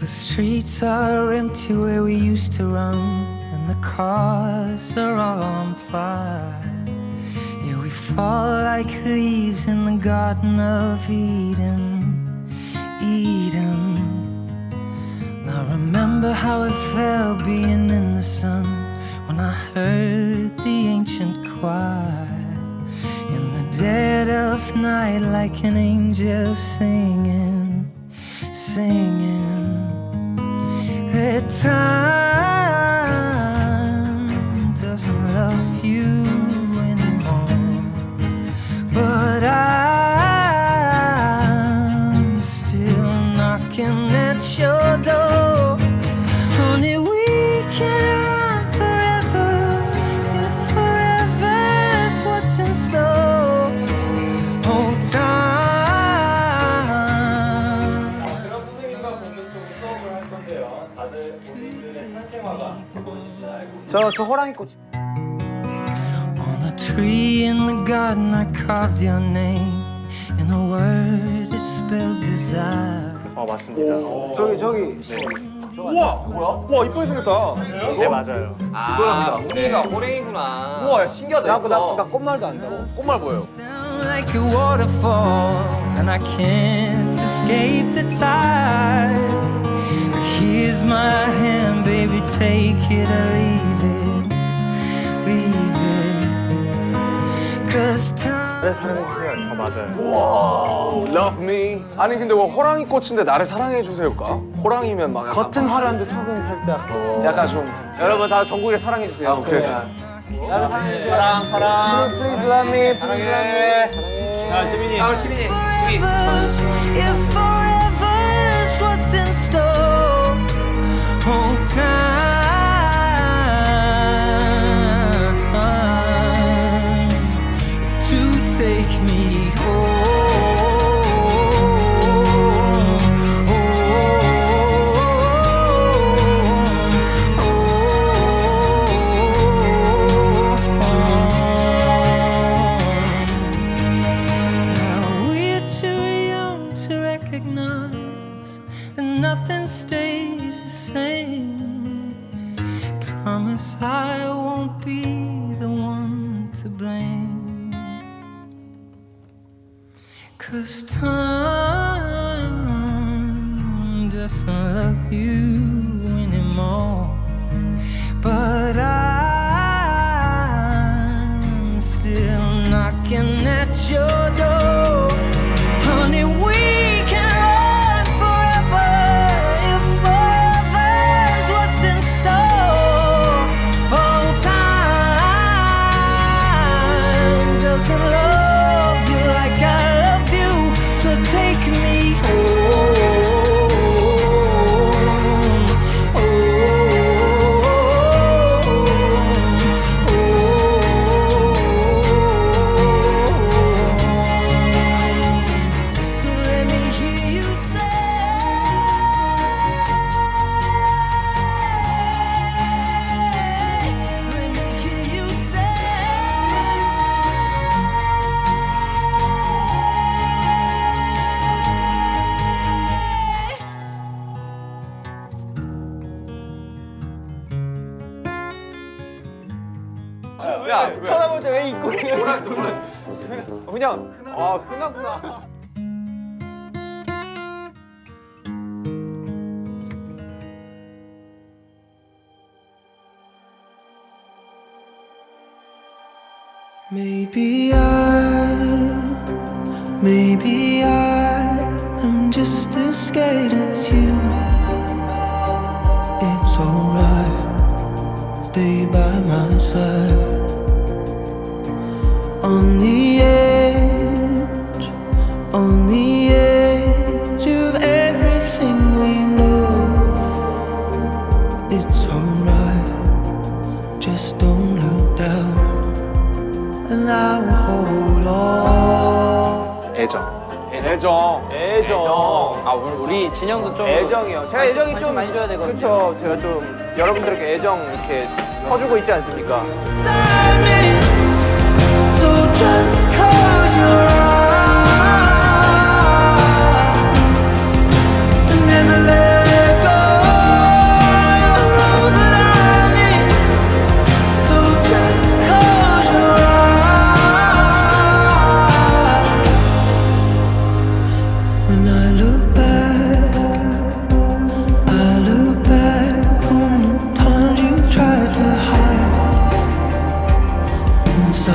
The streets are empty where we used to run, and the cars are all on fire. Yeah, we fall like leaves in the Garden of Eden, Eden. Now remember how it felt being in the sun when I heard the ancient choir in the dead of night, like an angel singing, singing. That time doesn't love you anymore, but I'm still knocking at your door. Honey, we can run forever if forever's what's in store. Hold time. 저 호랑이 꽃. On a tree in the garden I carved your name. In a word it spelled desire. 맞습니다. 저기. 우와! 우와 이쁘게 생겼다. 네, 맞아요. 이거랍니다. 호랑이가 호랭이구나. 우와 신기하다. 나 꽃말도 안다고. 꽃말 보여. Down like a waterfall, and I can't escape the tide. Here's my hand, baby, take it or leave it, leave it. 'Cause time. 나를 사랑해주세요. 맞아요. Love me. 아니 근데 뭐 호랑이 꽃인데 나를 사랑해 주세요일까? 호랑이면 막 약간 겉은 화려한데 속은 살짝. 약간 좀 여러분 다 전국에 사랑해주세요. 아, 오케이. 나를 사랑해주세요. 사랑. Please love me. Please love me. 자, 시민이. 시민이. If forever's what's in store, hold time to take me nothing stays the same. Promise I won't be the one to blame. 'Cause time doesn't love you anymore, but I'm still knocking at your door. Honey, we love you like I love you, so take me home. Let me hear you say, let me hear you say. 야, 쳐다볼 때 왜 입고 있는 거야? 몰랐어. 그냥, 흔하구나. Maybe I am just as scared as you. It's alright, stay by my side. On the edge of everything we know. It's alright, just don't look down, and I will hold on. 애정. 아, 우리 진영도 좀 애정이요. 제가 애정이 좀 많이 줘야 되거든요. 그렇죠. 제가 좀 여러분들에게 애정 이렇게 퍼주고 있지 않습니까? Beside me, so just close your eyes and never let go.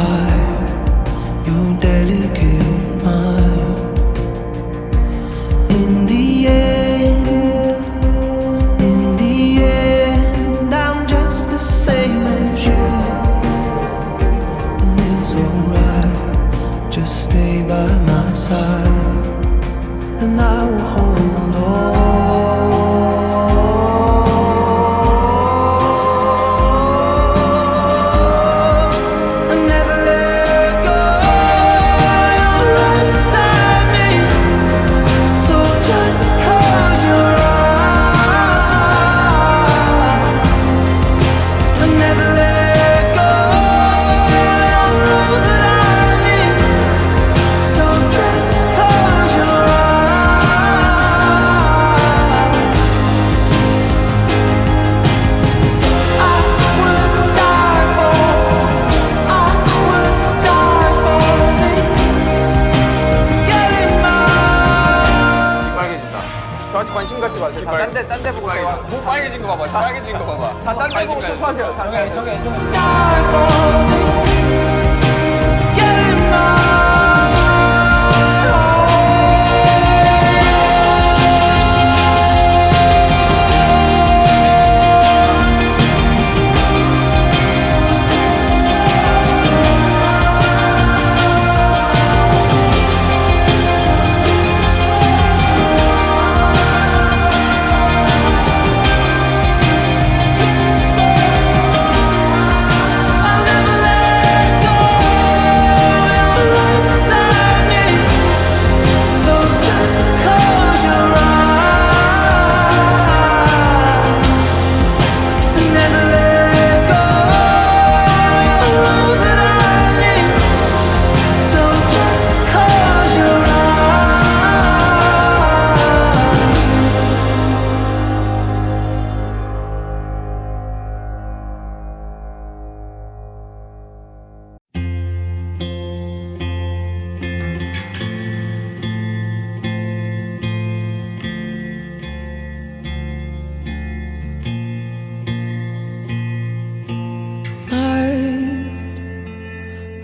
alright, your delicate mind. In the end, I'm just the same as you. And it's alright, just stay by my side, and I will hold on. 저한테 관심 갖지 마세요. 다 딴 데 보고 봐. 목 빨개진 거 봐봐. 빨개진 거 봐봐. 다 딴 데 보고 토크하세요. 저게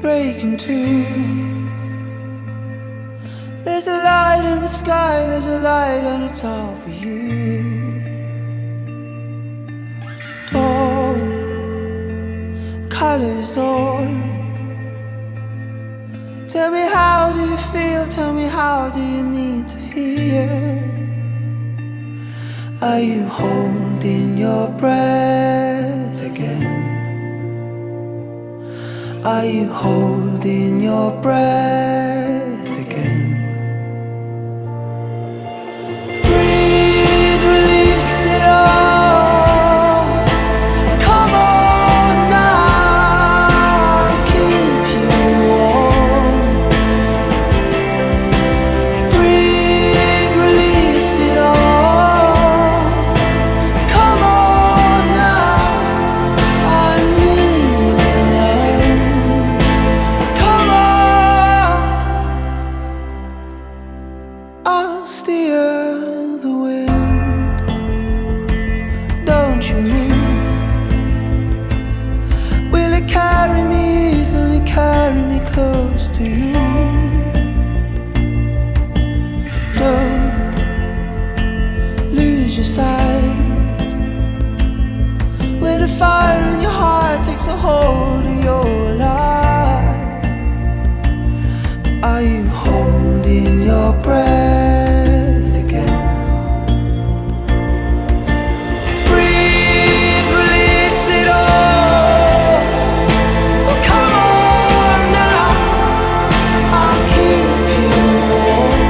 breaking too. There's a light in the sky, there's a light and it's all for you. Door, colors on. Tell me how do you feel, tell me how do you need to hear. Are you holding your breath again? Are you holding your breath again? Breathe, release it all. Come on now, keep you warm. Breathe, release it all. Come on now, I need your love. Come on, I'll steer the wind. Don't you move. Will it carry me easily, carry me close to you? Don't lose your sight. When the fire in your heart takes a hold of your life, are you holding your breath again? Breathe, release it all. Oh, come on now, I'll keep you warm.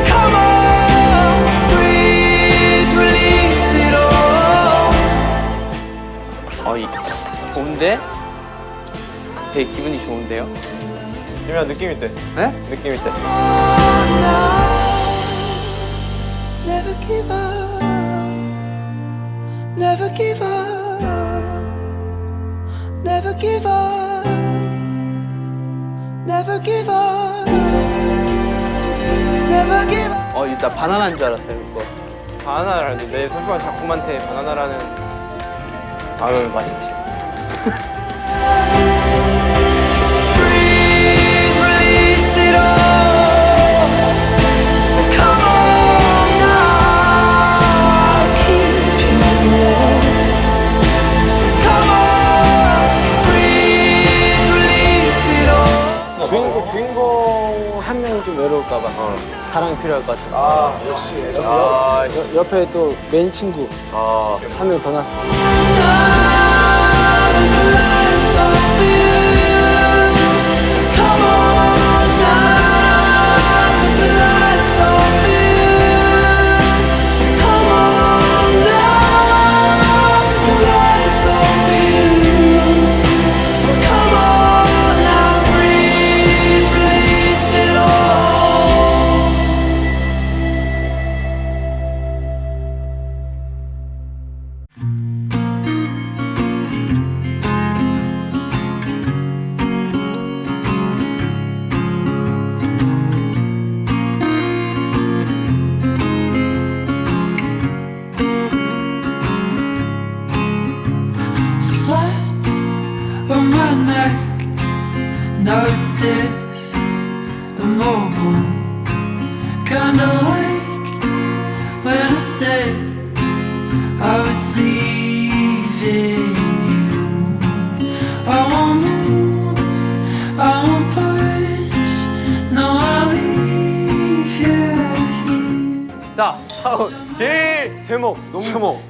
Come on, breathe, release it all. 좋은데? 되게 기분이 좋은데요? 지민아 느낌 있대. 네? 느낌 있대. Never give up, never give up, never give up, never give up, never give up. 나 바나나인 줄 알았어요, 이거. 바나나라는데 내 소중한 작품한테 바나나라는. 아유, 맛있지. 주인공 한 명이 좀 외로울까봐 사랑이 필요할 것 같아. 아 역시 애정. 옆에 또 메인 친구 아 한 명 더 났어. Slept on my neck, now it's stiff, immobile. Kinda like when I said I was leaving you. I won't move, I won't budge, no, I'll leave you here. 자, 다음 제목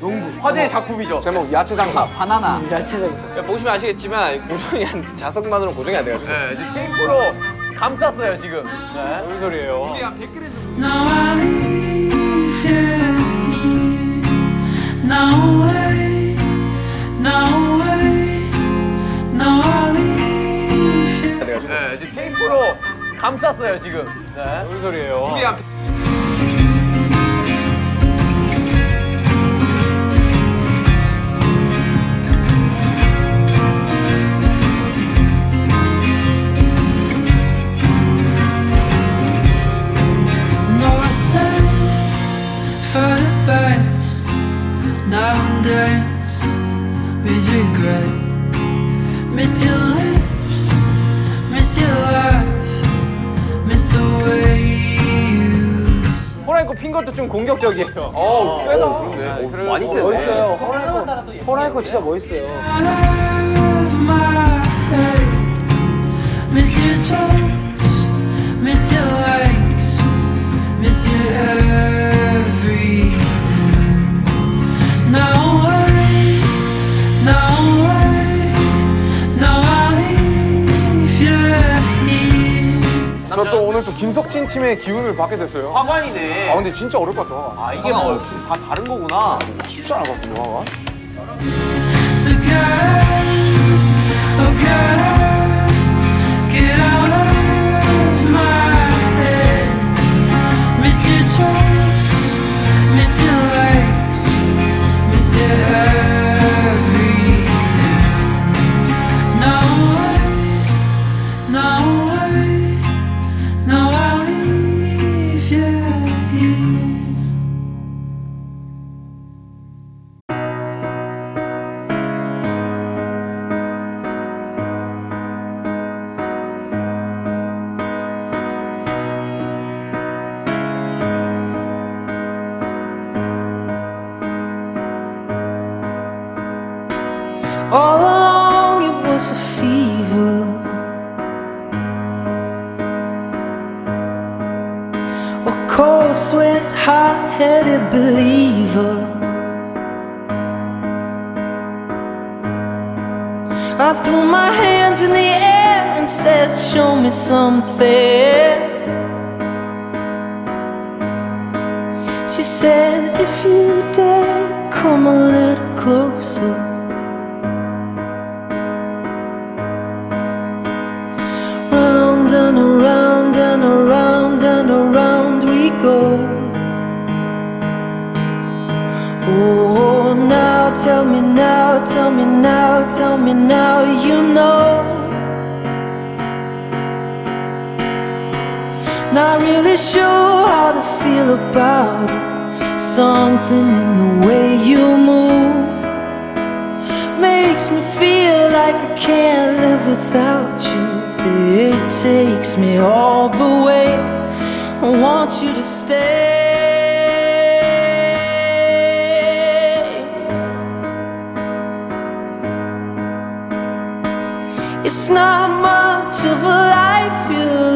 농구 화제의 작품이죠. 제목 야채 장사. 바나나. 야, 보시면 아시겠지만 고정이 자석만으로 고정이 안 돼가지고. 네, 지금 테이프로 감쌌어요 지금. 네, 무슨 소리예요? No, I'll leave you here. No way, no way, no, I'll leave you. 네, 지금 테이프로 감쌌어요 지금. 네, 무슨 소리예요? No, I said for the best. Now and dance with regret. Miss your lips, miss your laugh, miss the way you smile. 호랑이코 핀 것도 좀 공격적이에요. 어우 세다. 그래도 많이 세네. 멋있어요. 호랑이코 진짜 멋있어요. Out of my head. Miss your toes, miss your legs, miss your everything. No way, no way, no, I'll leave you here. 저 또 오늘 또 김석진 팀의 기운을 받게 됐어요. 화관이네. 아 근데 진짜 어려울 것 같아. 아 이게 뭐 다 다른 거구나. 쉽지 않을 것 같은데 화관. So oh girl, get out of my head. Miss your toes, miss your legs, miss your everything. No way, no way, no, I'll leave you here. All along it was a fever. A cold sweat, hot-headed believer. I threw my hands in the air and said, show me something. She said, if you dare, come a little closer. Round and around and around and around we go. Oh, now tell me now, tell me now, tell me now, you know. Not really sure how to feel about it. Something in the way you move makes me feel like I can't live without you. It takes me all the way. I want you to stay. It's not much of a life you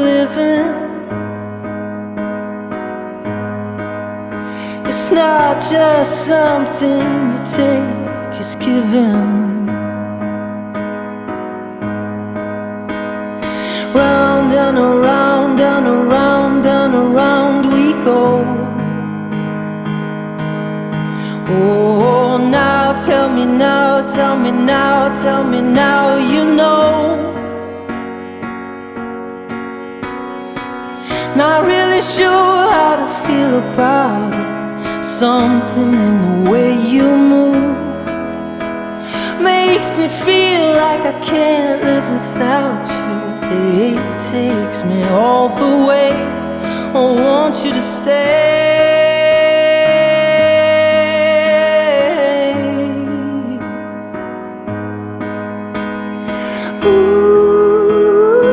just something you take, it's given. Round and around and around and around we go. Oh, now tell me now, tell me now, tell me now, you know. Not really sure how to feel about it. Something in the way you move makes me feel like I can't live without you. It takes me all the way. I want you to stay. Ooh,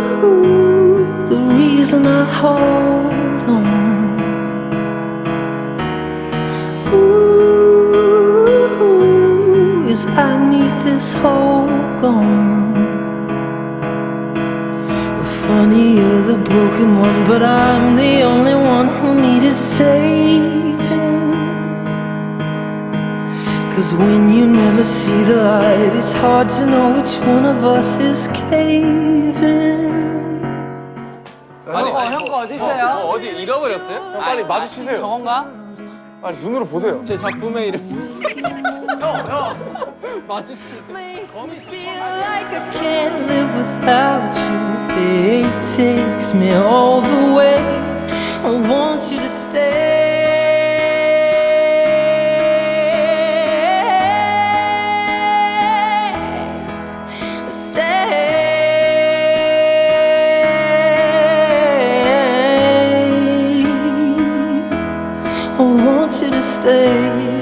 the reason I hold on. Ooh, is I need this hole gone. Funny, you're the broken one, but I'm the only one who needed saving. 'Cause when you never see the light, it's hard to know which one of us is caving. 아니, 형 거 어디 있어요? 어디 잃어버렸어요? 빨리 마주치세요. 저건가? 빨리 눈으로 보세요. 제 작품의 이름. 마주치. Makes me feel like I can't live without you. It takes me all the way. I want you to stay. I want you to stay.